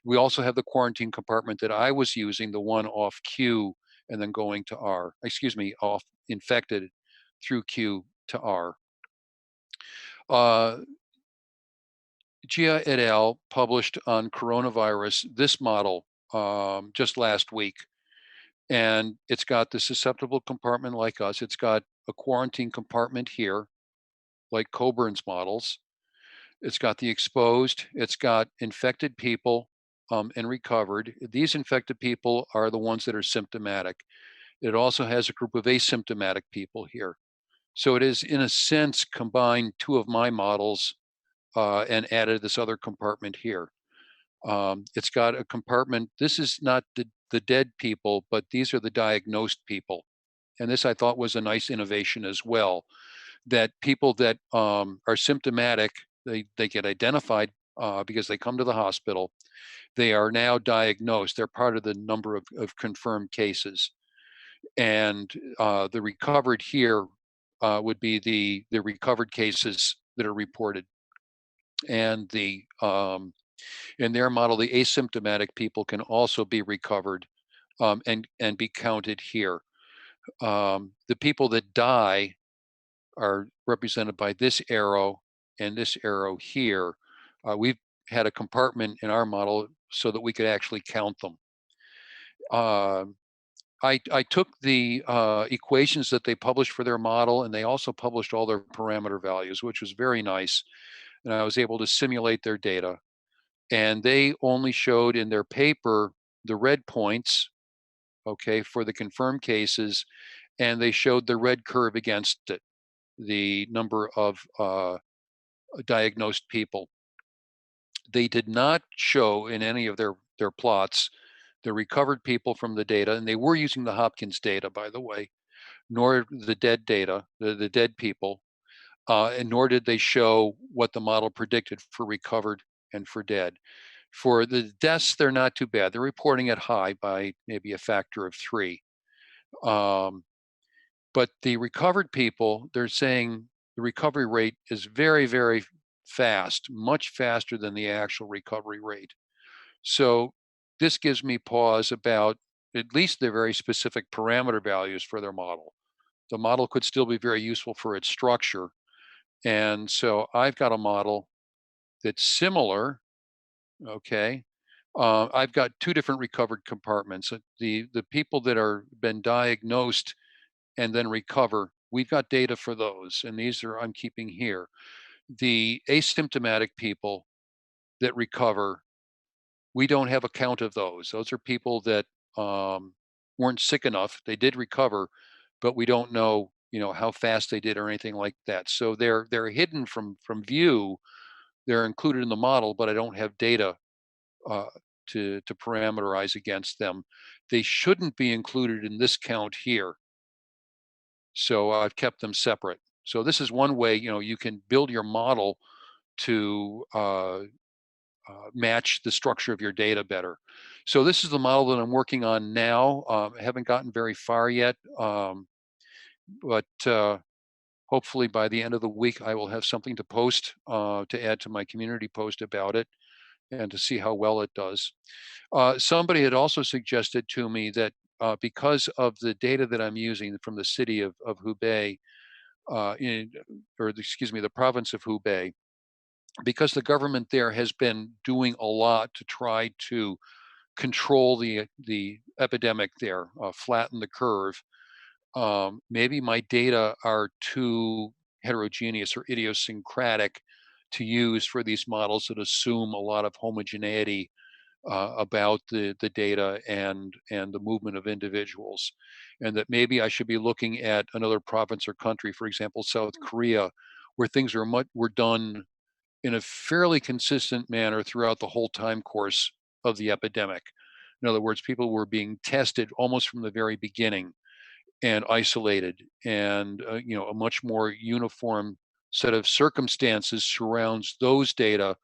We also have the quarantine compartment that I was using, the one off Q and then going to R, excuse me, off infected through Q to R. Gia et al. Published on coronavirus this model just last week. And it's got the susceptible compartment like us. It's got a quarantine compartment here, like Coburn's models. It's got the exposed. It's got infected people and recovered. These infected people are the ones that are symptomatic. It also has a group of asymptomatic people here. So it is, in a sense, combined two of my models and added this other compartment here. It's got a compartment. This is not the dead people, but these are the diagnosed people. And this I thought was a nice innovation as well, that people that are symptomatic, they get identified because they come to the hospital. They are now diagnosed. They're part of the number of confirmed cases. And the recovered here would be the recovered cases that are reported. And in their model, the asymptomatic people can also be recovered and be counted here. The people that die are represented by this arrow and this arrow here. We've had a compartment in our model so that we could actually count them. Uh, I took the equations that they published for their model, and they also published all their parameter values, which was very nice. And I was able to simulate their data. And they only showed in their paper the red points, okay, for the confirmed cases, and they showed the red curve against it, the number of diagnosed people. They did not show in any of their plots the recovered people from the data, and they were using the Hopkins data, by the way, nor the dead data, the dead people, and nor did they show what the model predicted for recovered and for dead. For the deaths, they're not too bad. They're reporting it high by maybe a factor of 3. Um, but the recovered people, they're saying the recovery rate is very, very fast, much faster than the actual recovery rate. So this gives me pause about at least their very specific parameter values for their model. The model could still be very useful for its structure. And so I've got a model that's similar. Okay. I've got two different recovered compartments. The people that are been diagnosed and then recover, we've got data for those, and these are I'm keeping here. The asymptomatic people that recover, we don't have a count of those. Those are people that weren't sick enough. They did recover, but we don't know, how fast they did or anything like that. So they're hidden from view. They're included in the model, but I don't have data uh, to parameterize against them. They shouldn't be included in this count here. So I've kept them separate. So this is one way, you can build your model to match the structure of your data better. So this is the model that I'm working on now. I haven't gotten very far yet, but hopefully by the end of the week, I will have something to post to add to my community post about it and to see how well it does. Somebody had also suggested to me that because of the data that I'm using from the city of Hubei, excuse me, the province of Hubei, because the government there has been doing a lot to try to control the epidemic there, flatten the curve. Maybe my data are too heterogeneous or idiosyncratic to use for these models that assume a lot of homogeneity about the data and the movement of individuals, and that maybe I should be looking at another province or country, for example, South Korea, where things were done in a fairly consistent manner throughout the whole time course of the epidemic. In other words, people were being tested almost from the very beginning and isolated, and a much more uniform set of circumstances surrounds those data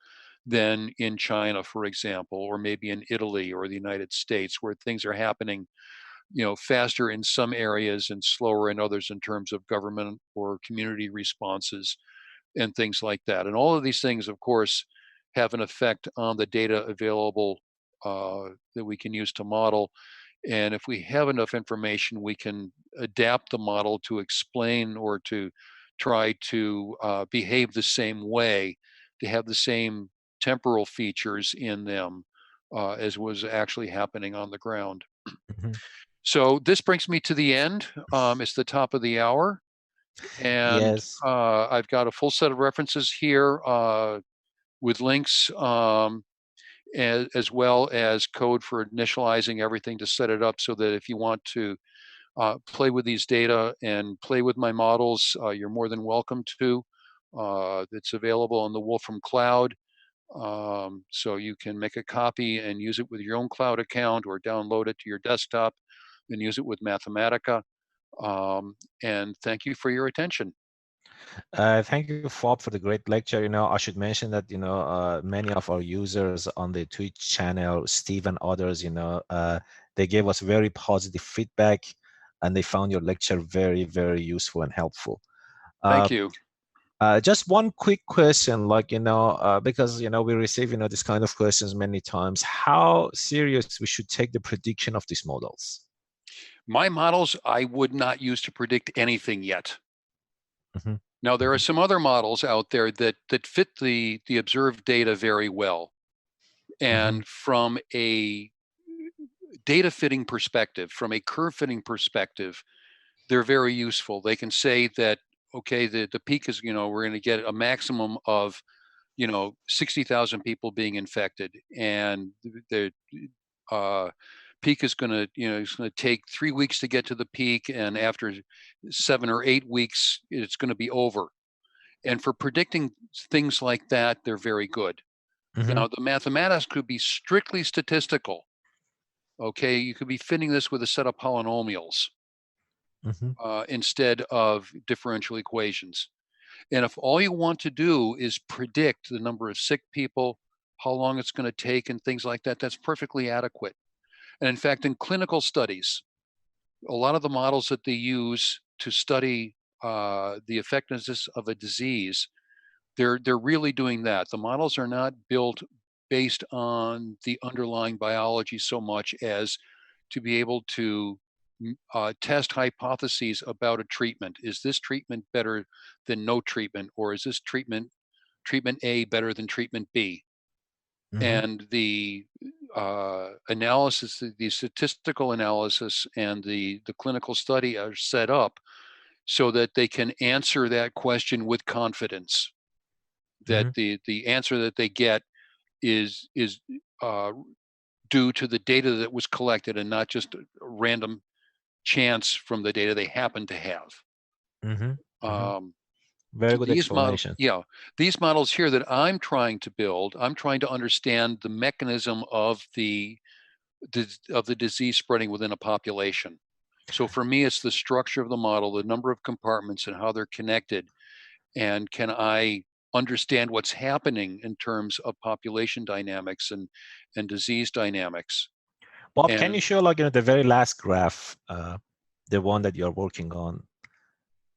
than in China, for example, or maybe in Italy or the United States, where things are happening, faster in some areas and slower in others in terms of government or community responses and things like that. And all of these things, of course, have an effect on the data available that we can use to model. And if we have enough information, we can adapt the model to explain or to try to behave the same way, to have the same temporal features in them as was actually happening on the ground. Mhm. So this brings me to the end. It's the top of the hour, and Yes. I've got a full set of references here with links, as well as code for initializing everything to set it up so that if you want to play with these data and play with my models, you're more than welcome to. It's available on the Wolfram Cloud. So you can make a copy and use it with your own cloud account or download it to your desktop and use it with Mathematica. And thank you for your attention. Thank you, Fob, for the great lecture. I should mention that, many of our users on the Twitch channel, Steve and others, they gave us very positive feedback and they found your lecture very, very useful and helpful. Thank you. Just one quick question, because, we receive, this kind of questions many times. How serious we should take the prediction of these models? My models, I would not use to predict anything yet. Mm-hmm. Now, there are Mm-hmm. some other models out there that fit the observed data very well. And from a data fitting perspective, from a curve fitting perspective, they're very useful. They can say that, okay, the peak is, we're going to get a maximum of, 60,000 people being infected. And the peak is going to, it's going to take 3 weeks to get to the peak. And after 7 or 8 weeks, it's going to be over. And for predicting things like that, they're very good. Mm-hmm. Now, the mathematics could be strictly statistical. Okay, you could be fitting this with a set of polynomials Mm-hmm. instead of differential equations. And if all you want to do is predict the number of sick people, how long it's going to take, and things like that, that's perfectly adequate. And in fact, in clinical studies, a lot of the models that they use to study the effectiveness of a disease, they're really doing that. The models are not built based on the underlying biology so much as to be able to test hypotheses about a treatment. Is this treatment better than no treatment, or is this treatment A better than treatment B? Mm-hmm. And the analysis, the statistical analysis, and the clinical study are set up so that they can answer that question with confidence. That Mm-hmm. the answer that they get is uh, due to the data that was collected and not just a random chance from the data they happen to have. Mm-hmm. Mm-hmm. Um, Very good these models, explanation. yeah, these models here that I'm trying to build, I'm trying to understand the mechanism of the disease spreading within a population. So for me, it's the structure of the model, the number of compartments and how they're connected, and can I understand what's happening in terms of population dynamics and disease dynamics. Bob, can you And show the very last graph, the one that you're working on?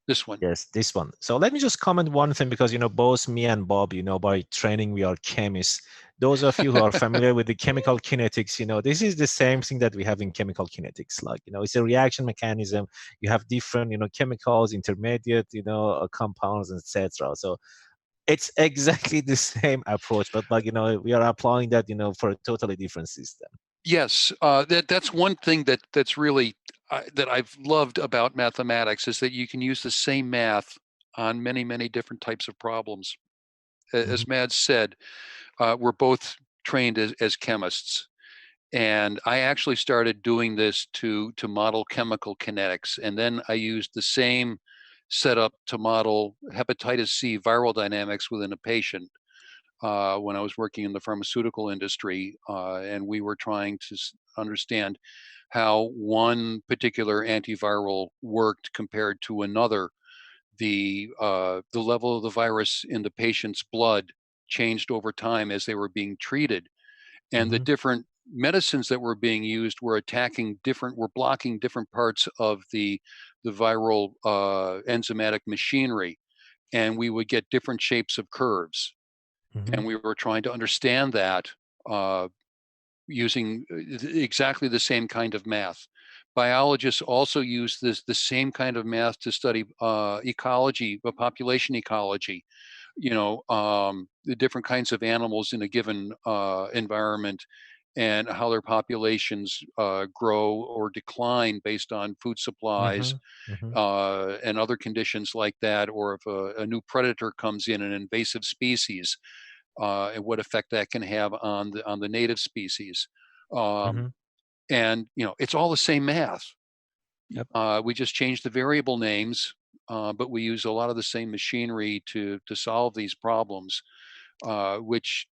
this one. Yes, this one. So let me just comment one thing because both me and Bob, by training we are chemists. Those of you who are familiar with the chemical kinetics, this is the same thing that we have in chemical kinetics. It's a reaction mechanism. You have different, chemicals, intermediate, compounds, etc. So it's exactly the same approach, but we are applying that, for a totally different system. Yes, that's one thing that's really that I've loved about mathematics is that you can use the same math on many different types of problems. Mm-hmm. As Mads said, we're both trained as chemists, and I actually started doing this to model chemical kinetics, and then I used the same setup to model hepatitis C viral dynamics within a patient when I was working in the pharmaceutical industry, and we were trying to understand how one particular antiviral worked compared to another. The level of the virus in the patient's blood changed over time as they were being treated, and the Mm-hmm. different medicines that were being used were blocking different parts of the viral enzymatic machinery, and we would get different shapes of curves, Mm-hmm. and we were trying to understand that uh, using exactly the same kind of math. Biologists also use the same kind of math to study ecology, population ecology. The different kinds of animals in a given environment, and how their populations grow or decline based on food supplies Mm-hmm. Mm-hmm. and other conditions like that, or if a new predator comes in, an invasive species, and what effect that can have on the native species. Um, Mm-hmm. and it's all the same math. Yep. We just change the variable names, but we use a lot of the same machinery to solve these problems, which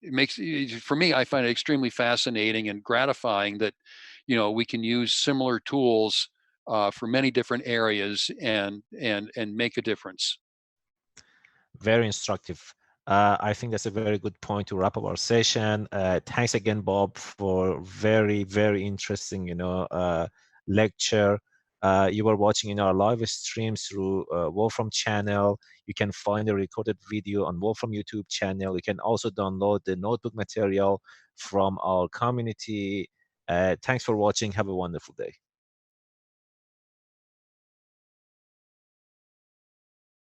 it makes for me, I find it extremely fascinating and gratifying that we can use similar tools for many different areas and make a difference. Very instructive. I think that's a very good point to wrap up our session. Thanks again, Bob, for very, very interesting, lecture. You were watching in our live streams through Wolfram channel. You can find a recorded video on Wolfram YouTube channel. You can also download the notebook material from our community. Thanks for watching. Have a wonderful day.